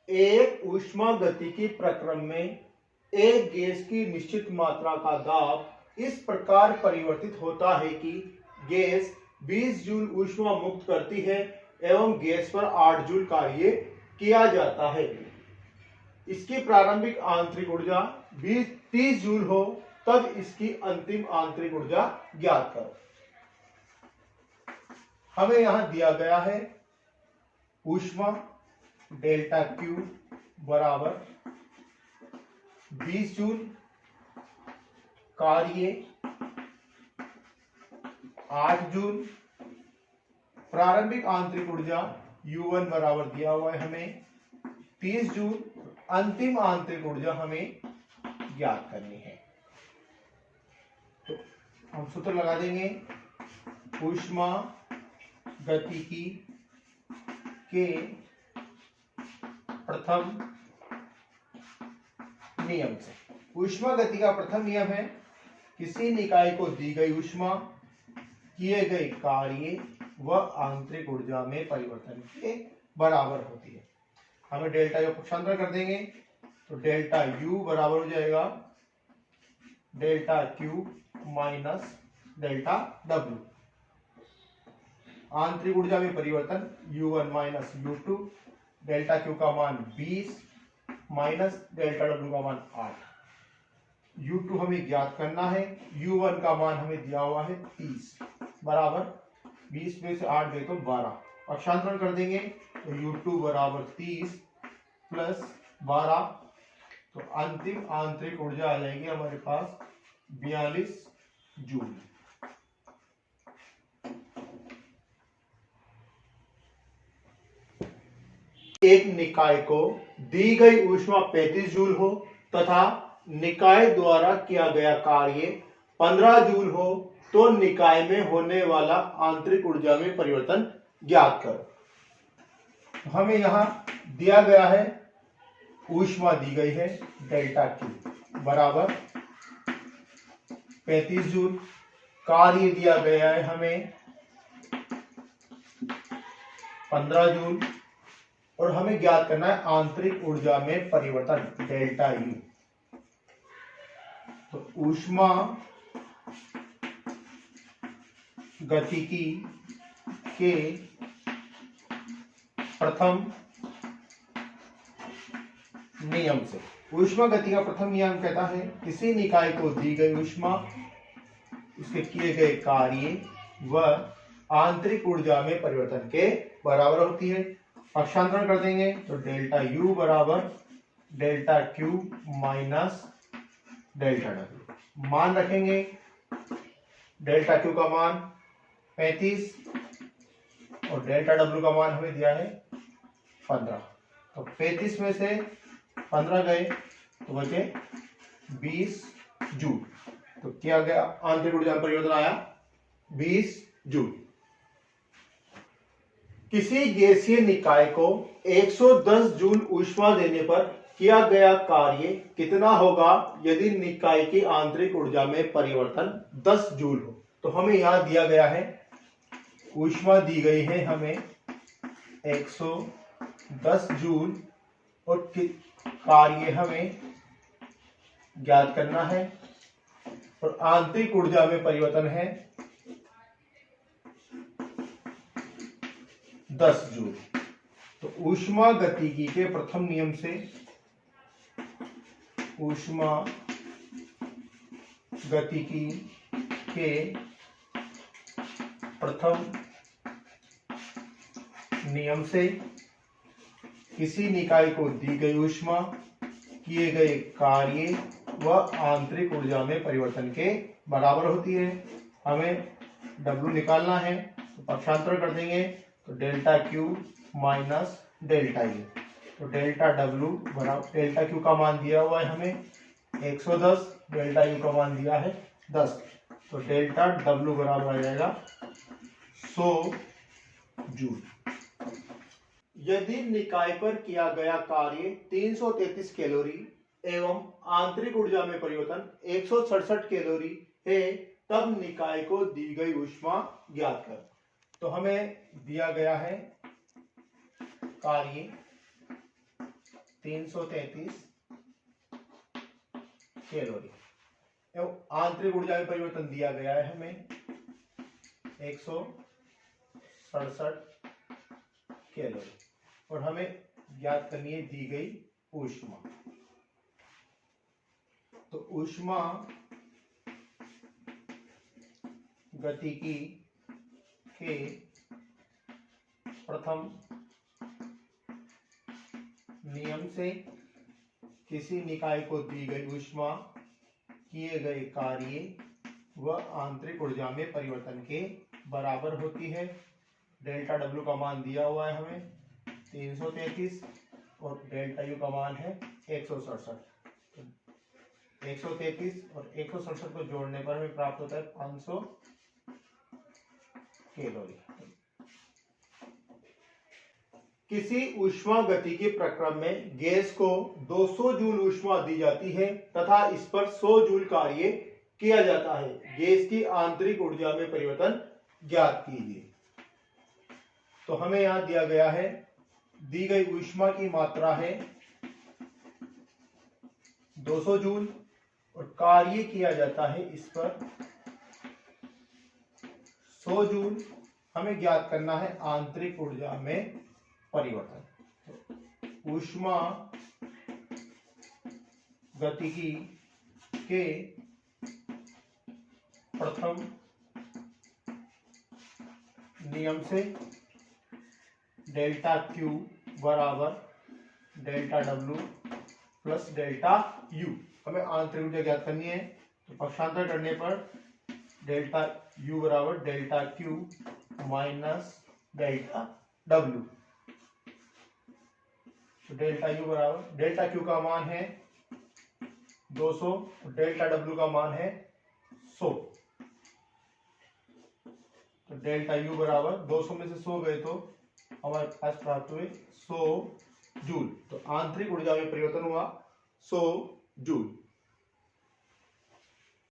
एक ऊष्मागतिकी प्रक्रम में एक गैस की निश्चित मात्रा का दाब इस प्रकार परिवर्तित होता है कि गैस 20 जूल ऊष्मा मुक्त करती है एवं गैस पर 8 जूल कार्य किया जाता है। इसकी प्रारंभिक आंतरिक ऊर्जा 30 जूल हो तब इसकी अंतिम आंतरिक ऊर्जा ज्ञात करो। हमें यहां दिया गया है ऊष्मा डेल्टा क्यू बराबर 20 जूल, कार्य 8 जूल, प्रारंभिक आंतरिक ऊर्जा U1 बराबर दिया हुआ है हमें 30 जूल, अंतिम आंतरिक ऊर्जा हमें ज्ञात करनी है। तो हम सूत्र लगा देंगे ऊष्मा गतिकी के प्रथम नियम से। ऊष्मा गति का प्रथम नियम है किसी निकाय को दी गई ऊष्मा किए गए कार्य व आंतरिक ऊर्जा में परिवर्तन के बराबर होती है। हमें डेल्टा का पक्षांतर कर देंगे तो डेल्टा U बराबर हो जाएगा delta Q minus delta W। आंतरिक ऊर्जा में परिवर्तन U1 minus U2, delta Q का मान 20 माइनस डेल्टा W का मान 8। U2 हमें ज्ञात करना है, U1 का मान हमें दिया हुआ है 30 बराबर 20 में से 8 गए तो 12। पक्षांतरण कर देंगे तो U2 बराबर 30 प्लस 12, तो अंतिम आंतरिक ऊर्जा आ जाएगी हमारे पास 42 जूल। एक निकाय को दी गई ऊष्मा 35 जूल हो तथा निकाय द्वारा किया गया कार्य 15 जूल हो तो निकाय में होने वाला आंतरिक ऊर्जा में परिवर्तन ज्ञात करो। हमें यहां दिया गया है ऊष्मा दी गई है डेल्टा क्यू बराबर 35 जूल, कार्य दिया गया है हमें 15 जूल और हमें ज्ञात करना है आंतरिक ऊर्जा में परिवर्तन डेल्टा यू। तो ऊष्मा गतिकी के प्रथम नियम से। ऊष्मा गति का प्रथम नियम कहता है किसी निकाय को दी गई ऊष्मा उसके किए गए कार्य व आंतरिक ऊर्जा में परिवर्तन के बराबर होती है। पक्षांतरण कर देंगे तो डेल्टा U बराबर delta Q minus delta W। मान रखेंगे डेल्टा Q का मान 35 और डेल्टा W का मान हमें दिया है 15। तो 35 में से 15 गए तो बचे 20 जूल। तो क्या गया आंतरिक ऊर्जा में परिवर्तन आया 20 जूल। किसी गैसीय निकाय को 110 जूल ऊष्मा देने पर किया गया कार्य कितना होगा यदि निकाय की आंतरिक ऊर्जा में परिवर्तन 10 जूल हो। तो हमें यहां दिया गया है ऊष्मा दी गई है हमें 110 जूल और कार्य हमें ज्ञात करना है और आंतरिक ऊर्जा में परिवर्तन है 10 जूल। तो ऊष्मा गतिकी के प्रथम नियम से ऊष्मा गतिकी के प्रथम नियम से किसी निकाय को दी गई ऊष्मा किए गए कार्य व आंतरिक ऊर्जा में परिवर्तन के बराबर होती है। हमें W निकालना है तो पक्षांतर कर देंगे तो delta Q minus delta U। तो डेल्टा W बराबर डेल्टा Q का मान दिया हुआ है हमें 110, डेल्टा U का मान दिया है 10। तो डेल्टा W बराबर आ जाएगा 100 जूल। यदि निकाय पर किया गया कार्य 333 कैलोरी एवं आंतरिक ऊर्जा में परिवर्तन 167 कैलोरी है तब निकाय को दी गई ऊष्मा ज्ञात कर। तो हमें दिया गया है कार्य 333 कैलोरी। एवं आंतरिक ऊर्जा में परिवर्तन दिया गया है हमें 167 कैलोरी और हमें ज्ञात करनी है दी गई ऊष्मा। तो ऊष्मा गतिकी के प्रथम नियम से किसी निकाय को दी गई ऊष्मा किए गए कार्य व आंतरिक ऊर्जा में परिवर्तन के बराबर होती है। डेल्टा डब्ल्यू का मान दिया हुआ है हमें 333 और डेल्टा यू का मान है 167। 133 और 167 को जोड़ने पर हमें प्राप्त होता है 500 कैलोरी। किसी ऊष्मा गतिकी प्रक्रम में गैस को 200 जूल ऊष्मा दी जाती है तथा इस पर 100 जूल कार्य किया जाता है। गैस की आंतरिक ऊर्जा में परिवर्तन ज्ञात कीजिए। तो हमें यहां दिया गया है दी गई ऊष्मा की मात्रा है 200 जूल और कार्य किया जाता है इस पर 100 जूल। हमें ज्ञात करना है आंतरिक ऊर्जा में परिवर्तन। ऊष्मा गतिकी के प्रथम नियम से डेल्टा क्यू बराबर delta W plus delta U. हमें आंतरिक ऊर्जा ज्ञात करनी है तो पक्षांतर करने पर डेल्टा यू बराबर delta Q minus delta W. तो डेल्टा यू बराबर डेल्टा क्यू का मान है 200 और डेल्टा डब्ल्यू का मान है 100। तो डेल्टा यू बराबर 200 में से 100 गए तो हमारे पास प्राप्त हुए 100 जूल। तो आंतरिक ऊर्जा में परिवर्तन हुआ 100 जूल।